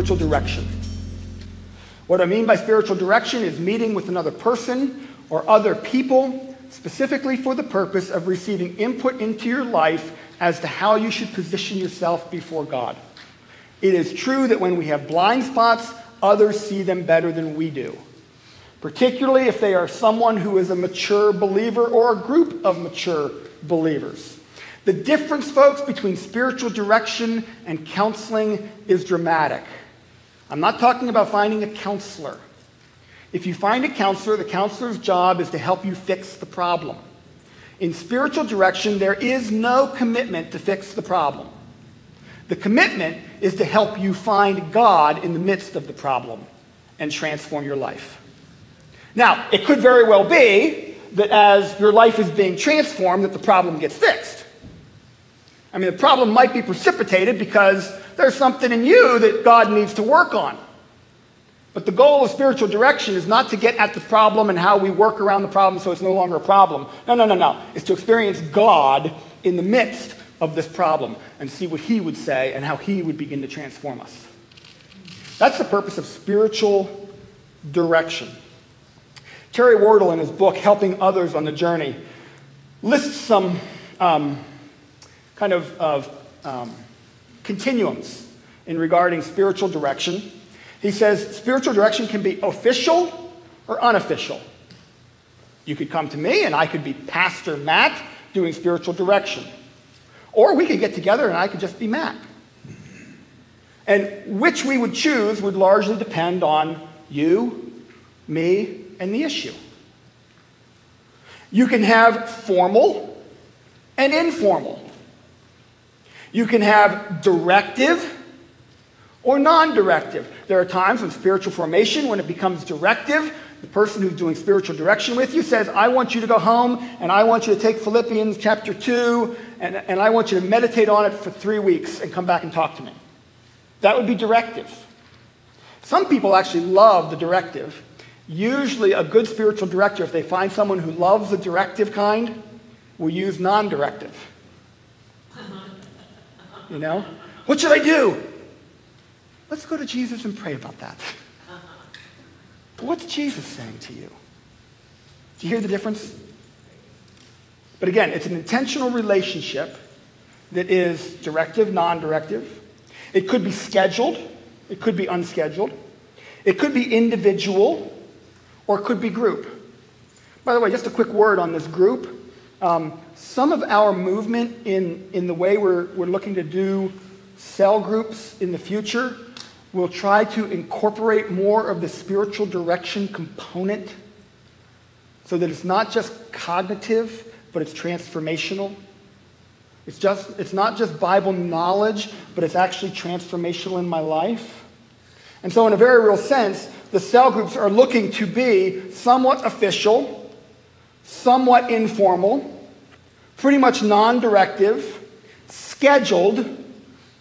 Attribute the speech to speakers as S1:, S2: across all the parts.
S1: spiritual direction. What I mean by spiritual direction is meeting with another person or other people specifically for the purpose of receiving input into your life as to how you should position yourself before God. It is true that when we have blind spots, others see them better than we do, particularly if they are someone who is a mature believer or a group of mature believers. The difference, folks, between spiritual direction and counseling is dramatic. I'm not talking about finding a counselor. If you find a counselor, the counselor's job is to help you fix the problem. In spiritual direction, there is no commitment to fix the problem. The commitment is to help you find God in the midst of the problem and transform your life. Now, it could very well be that as your life is being transformed, that the problem gets fixed. I mean, the problem might be precipitated because there's something in you that God needs to work on. But the goal of spiritual direction is not to get at the problem and how we work around the problem so it's no longer a problem. No. It's to experience God in the midst of this problem and see what he would say and how he would begin to transform us. That's the purpose of spiritual direction. Terry Wardle, in his book, Helping Others on the Journey, lists some continuums in regarding spiritual direction. He says spiritual direction can be official or unofficial. You could come to me and I could be Pastor Matt doing spiritual direction. Or we could get together and I could just be Matt. And which we would choose would largely depend on you, me, and the issue. You can have formal and informal. You can have directive or non-directive. There are times in spiritual formation when it becomes directive. The person who's doing spiritual direction with you says, I want you to go home and I want you to take Philippians chapter 2 and I want you to meditate on it for 3 weeks and come back and talk to me. That would be directive. Some people actually love the directive. Usually a good spiritual director, if they find someone who loves the directive kind, will use non-directive. You know? What should I do? Let's go to Jesus and pray about that. What's Jesus saying to you? Do you hear the difference? But again, it's an intentional relationship that is directive, non-directive. It could be scheduled. It could be unscheduled. It could be individual, or it could be group. By the way, just a quick word on this group. Some of our movement in the way we're looking to do cell groups in the future will try to incorporate more of the spiritual direction component so that it's not just cognitive, but it's transformational. It's not just Bible knowledge, but it's actually transformational in my life. And so in a very real sense, the cell groups are looking to be somewhat official, somewhat informal, pretty much non-directive, scheduled,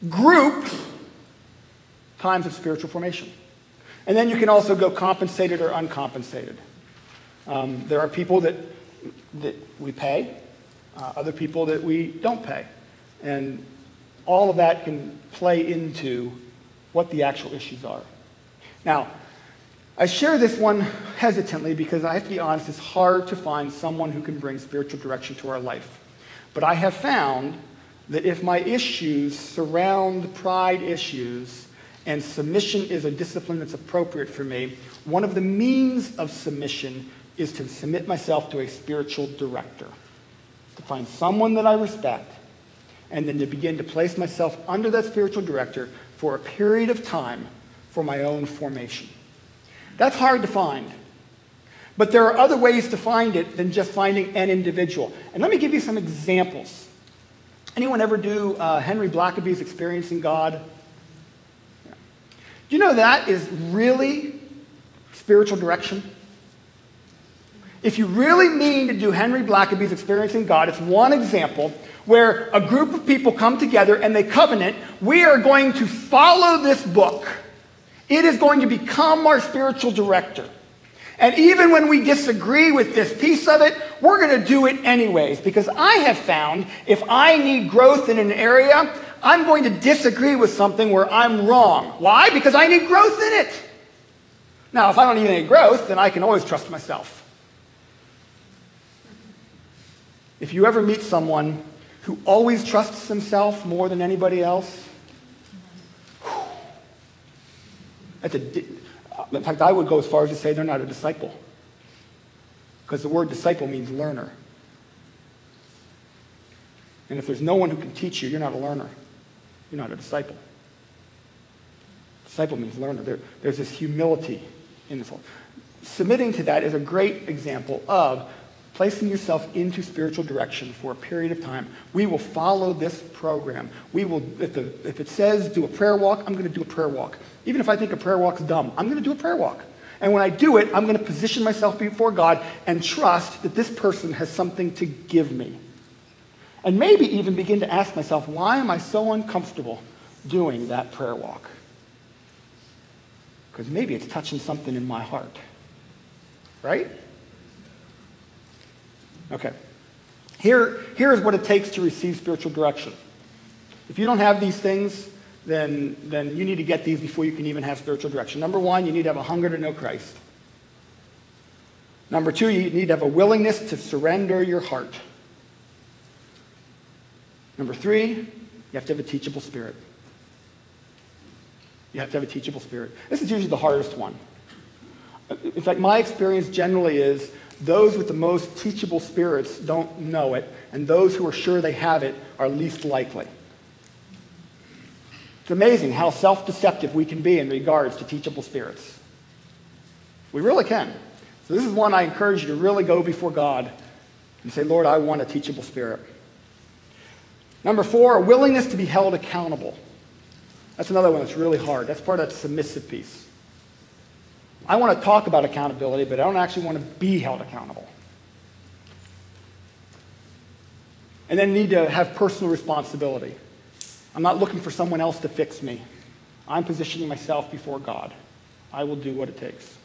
S1: group times of spiritual formation. And then you can also go compensated or uncompensated. There are people that we pay, other people that we don't pay. And all of that can play into what the actual issues are. Now, I share this one hesitantly because I have to be honest, it's hard to find someone who can bring spiritual direction to our life. But I have found that if my issues surround pride issues and submission is a discipline that's appropriate for me, one of the means of submission is to submit myself to a spiritual director, to find someone that I respect, and then to begin to place myself under that spiritual director for a period of time for my own formation. That's hard to find. But there are other ways to find it than just finding an individual. And let me give you some examples. Anyone ever do Henry Blackaby's Experiencing God? Yeah. Do you know that is really spiritual direction? If you really mean to do Henry Blackaby's Experiencing God, it's one example where a group of people come together and they covenant, we are going to follow this book. It is going to become our spiritual director. And even when we disagree with this piece of it, we're going to do it anyways. Because I have found if I need growth in an area, I'm going to disagree with something where I'm wrong. Why? Because I need growth in it. Now, if I don't need any growth, then I can always trust myself. If you ever meet someone who always trusts himself more than anybody else, in fact, I would go as far as to say they're not a disciple. Because the word disciple means learner. And if there's no one who can teach you, you're not a learner. You're not a disciple. Disciple means learner. There's this humility in this whole. Submitting to that is a great example of placing yourself into spiritual direction for a period of time. We will follow this program. We will, if it says do a prayer walk, I'm going to do a prayer walk. Even if I think a prayer walk's dumb, I'm going to do a prayer walk. And when I do it, I'm going to position myself before God and trust that this person has something to give me. And maybe even begin to ask myself, why am I so uncomfortable doing that prayer walk? Because maybe it's touching something in my heart. Right? Okay. Here's what it takes to receive spiritual direction. If you don't have these things, then you need to get these before you can even have spiritual direction. Number one, you need to have a hunger to know Christ. Number two, you need to have a willingness to surrender your heart. Number three, you have to have a teachable spirit. You have to have a teachable spirit. This is usually the hardest one. In fact, my experience generally is those with the most teachable spirits don't know it, and those who are sure they have it are least likely. It's amazing how self-deceptive we can be in regards to teachable spirits. We really can. So this is one I encourage you to really go before God and say, Lord, I want a teachable spirit. Number four, a willingness to be held accountable. That's another one that's really hard. That's part of that submissive piece. I want to talk about accountability, but I don't actually want to be held accountable. And then need to have personal responsibility. I'm not looking for someone else to fix me. I'm positioning myself before God. I will do what it takes.